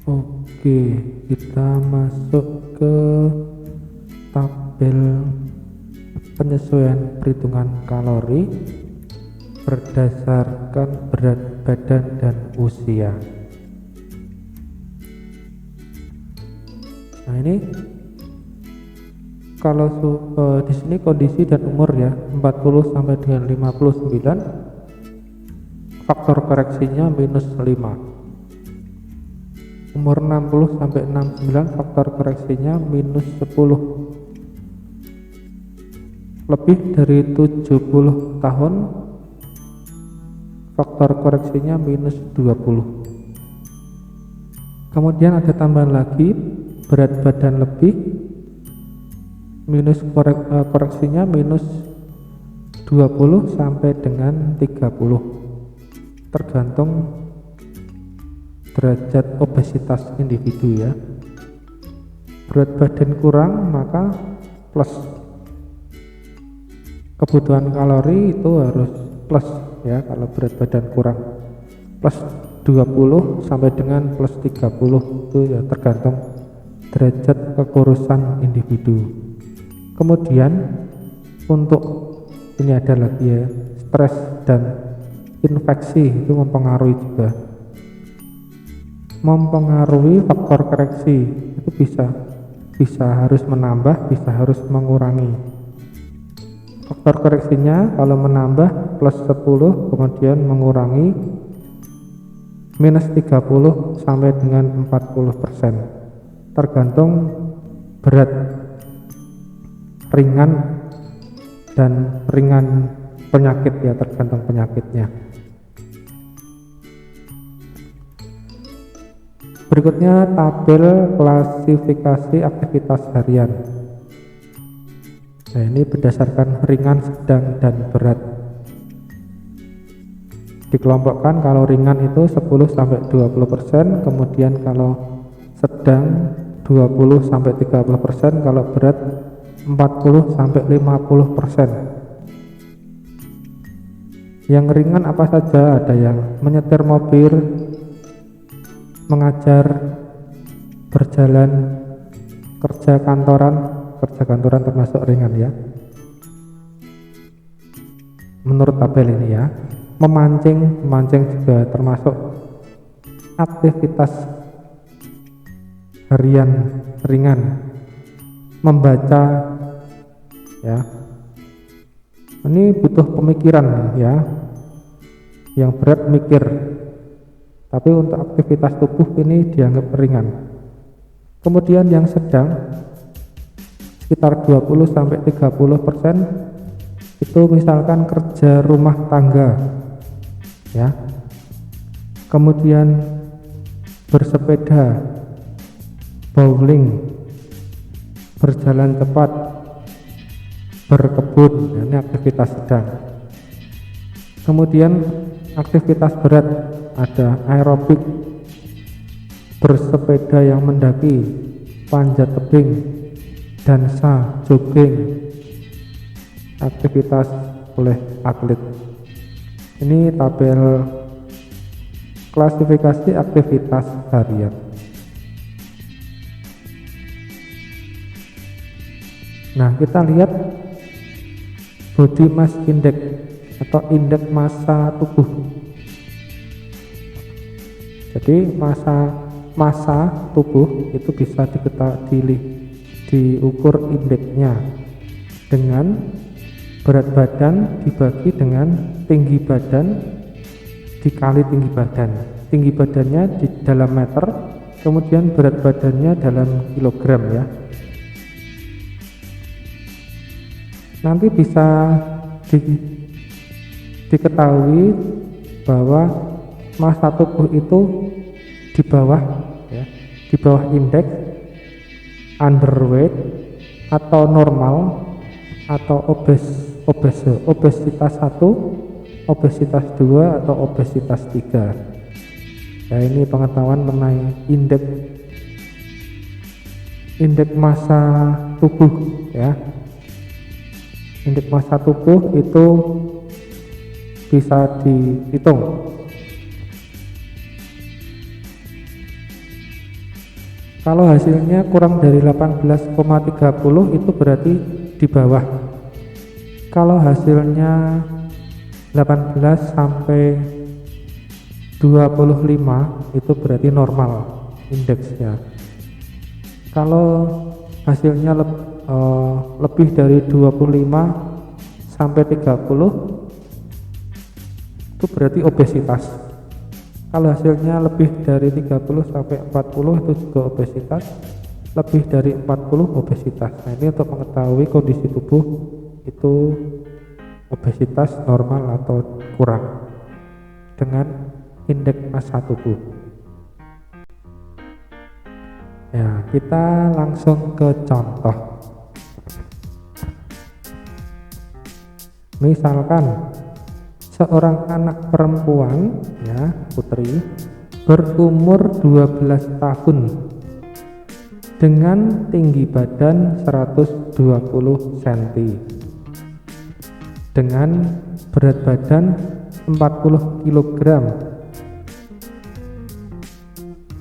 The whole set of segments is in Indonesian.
Oke, kita masuk ke tabel penyesuaian perhitungan kalori berdasarkan berat badan dan usia. Nah, ini kalau di sini kondisi dan umur ya, 40 sampai dengan 59, faktor koreksinya minus 5. Umur 60 sampai 69, faktor koreksinya minus 10. Lebih dari 70 tahun, faktor koreksinya minus 20. Kemudian ada tambahan lagi, berat badan lebih, minus koreksinya minus 20 sampai dengan 30, tergantung derajat obesitas individu ya. Berat badan kurang maka plus, kebutuhan kalori itu harus plus ya. Kalau berat badan kurang plus 20 sampai dengan plus 30 itu ya, tergantung derajat kekurusan individu. Kemudian untuk ini ada lagi ya, stres dan infeksi itu mempengaruhi juga, mempengaruhi faktor koreksi. Itu bisa harus menambah, bisa harus mengurangi. Faktor koreksinya kalau menambah plus 10, kemudian mengurangi minus 30 sampai dengan 40%, tergantung berat ringan dan ringan penyakit ya, tergantung penyakitnya. Berikutnya tabel klasifikasi aktivitas harian. Nah, ini berdasarkan ringan, sedang, dan berat. Dikelompokkan kalau ringan itu 10 sampai 20%, kemudian kalau sedang 20 sampai 30%, kalau berat 40 sampai 50%. Yang ringan apa saja? Ada yang menyetir mobil, mengajar, berjalan, kerja kantoran termasuk ringan ya, menurut tabel ini ya. Memancing juga termasuk aktivitas harian ringan. Membaca ya, ini butuh pemikiran ya, yang berat mikir. Tapi untuk aktivitas tubuh ini dianggap ringan. Kemudian yang sedang sekitar 20 sampai 30%, itu misalkan kerja rumah tangga ya. Kemudian bersepeda, bowling, berjalan cepat, berkebun, ini aktivitas sedang. Kemudian aktivitas berat ada aerobik, bersepeda yang mendaki, panjat tebing, dansa, jogging, aktivitas oleh atlet. Ini tabel klasifikasi aktivitas harian. Nah, kita lihat body mass index atau indeks massa tubuh. Jadi massa tubuh itu bisa diukur indeksnya dengan berat badan dibagi dengan tinggi badan dikali tinggi badan. Tinggi badannya di dalam meter, kemudian berat badannya dalam kilogram ya. Nanti bisa diketahui bahwa massa tubuh itu di bawah ya, di bawah indeks, underweight atau normal, atau obesitas 1, obesitas 2, atau obesitas 3. Ya, ini pengetahuan mengenai indeks massa tubuh ya. Indeks massa tubuh itu bisa dihitung. Kalau hasilnya kurang dari 18,30 itu berarti di bawah. Kalau hasilnya 18 sampai 25 itu berarti normal indeksnya. Kalau hasilnya lebih dari 25 sampai 30 itu berarti obesitas. Kalau hasilnya lebih dari 30 sampai 40 itu juga obesitas, lebih dari 40 obesitas. Nah, ini untuk mengetahui kondisi tubuh itu obesitas normal atau kurang dengan indeks massa tubuh. Ya, kita langsung ke contoh. Misalkan seorang anak perempuan, ya, putri, berumur 12 tahun dengan tinggi badan 120 cm dengan berat badan 40 kg,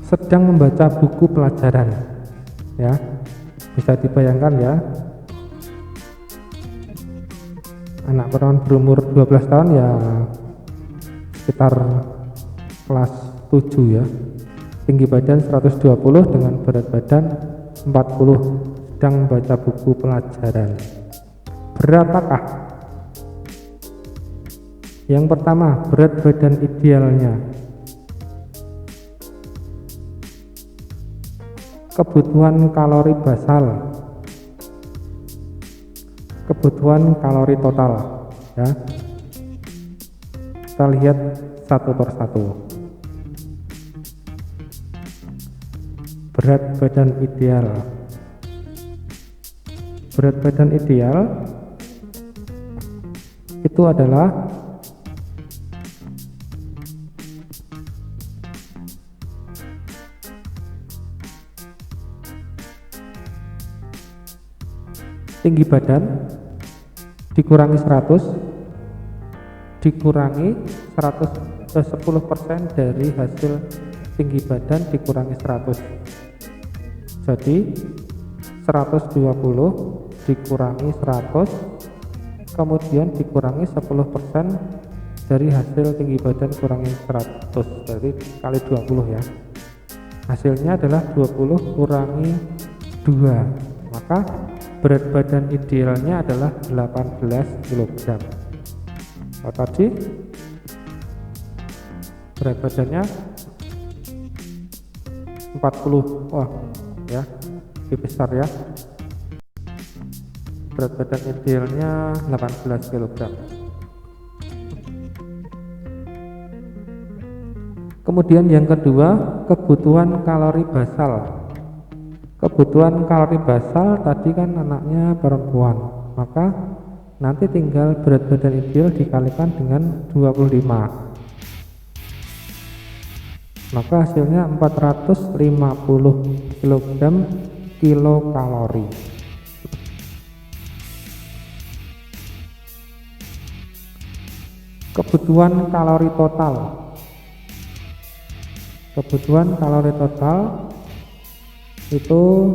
sedang membaca buku pelajaran. Ya, bisa dibayangkan ya, anak perempuan berumur 12 tahun ya sekitar kelas 7 ya, tinggi badan 120 dengan berat badan 40, sedang membaca buku pelajaran. Berapakah? Yang pertama, berat badan idealnya. Kebutuhan kalori basal, kebutuhan kalori total, ya. Kita lihat satu persatu. Berat badan ideal. Berat badan ideal itu adalah tinggi badan dikurangi 100 dikurangi 10% dari hasil tinggi badan dikurangi 100, jadi 120 dikurangi 100 kemudian dikurangi 10% dari hasil tinggi badan kurangi 100, jadi kali 20 ya, hasilnya adalah 20 kurangi 2, maka berat badan idealnya adalah 18 kg. Kalau tadi berat badannya 40, wah ya lebih besar ya, berat badan idealnya 18 kg. Kemudian yang kedua, kebutuhan kalori basal. Kebutuhan kalori basal tadi kan anaknya perempuan, maka nanti tinggal berat badan ideal dikalikan dengan 25, maka hasilnya 450 kg kilokalori. Kebutuhan kalori total. Kebutuhan kalori total itu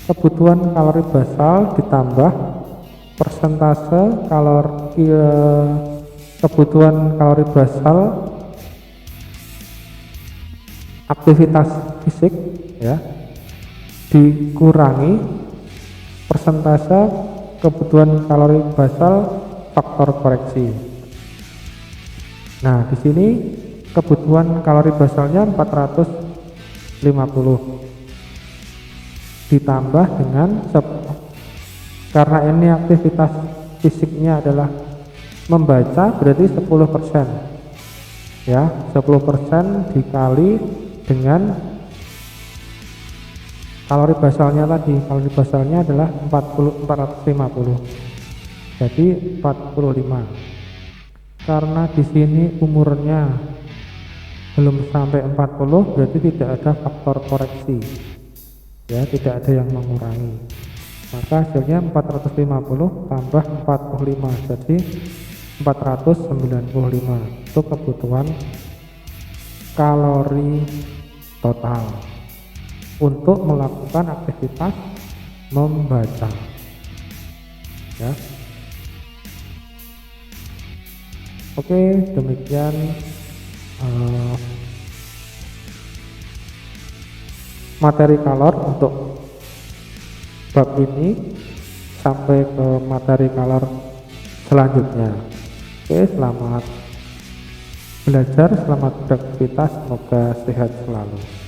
kebutuhan kalori basal ditambah persentase kalori kebutuhan kalori basal aktivitas fisik ya dikurangi persentase kebutuhan kalori basal faktor koreksi. Nah, di sini kebutuhan kalori basalnya 450 ditambah dengan karena ini aktivitas fisiknya adalah membaca, berarti 10% ya, 10% dikali dengan kalori basalnya tadi. Kalori basalnya adalah 450, jadi 45. Karena di sini umurnya belum sampai 40, berarti tidak ada faktor koreksi ya, tidak ada yang mengurangi, maka hasilnya 450 tambah 45, jadi 495 itu kebutuhan kalori total untuk melakukan aktivitas membaca ya. Oke, demikian materi kalor untuk bab ini. Sampai ke materi kalor selanjutnya. Oke, selamat belajar, selamat beraktivitas, semoga sehat selalu.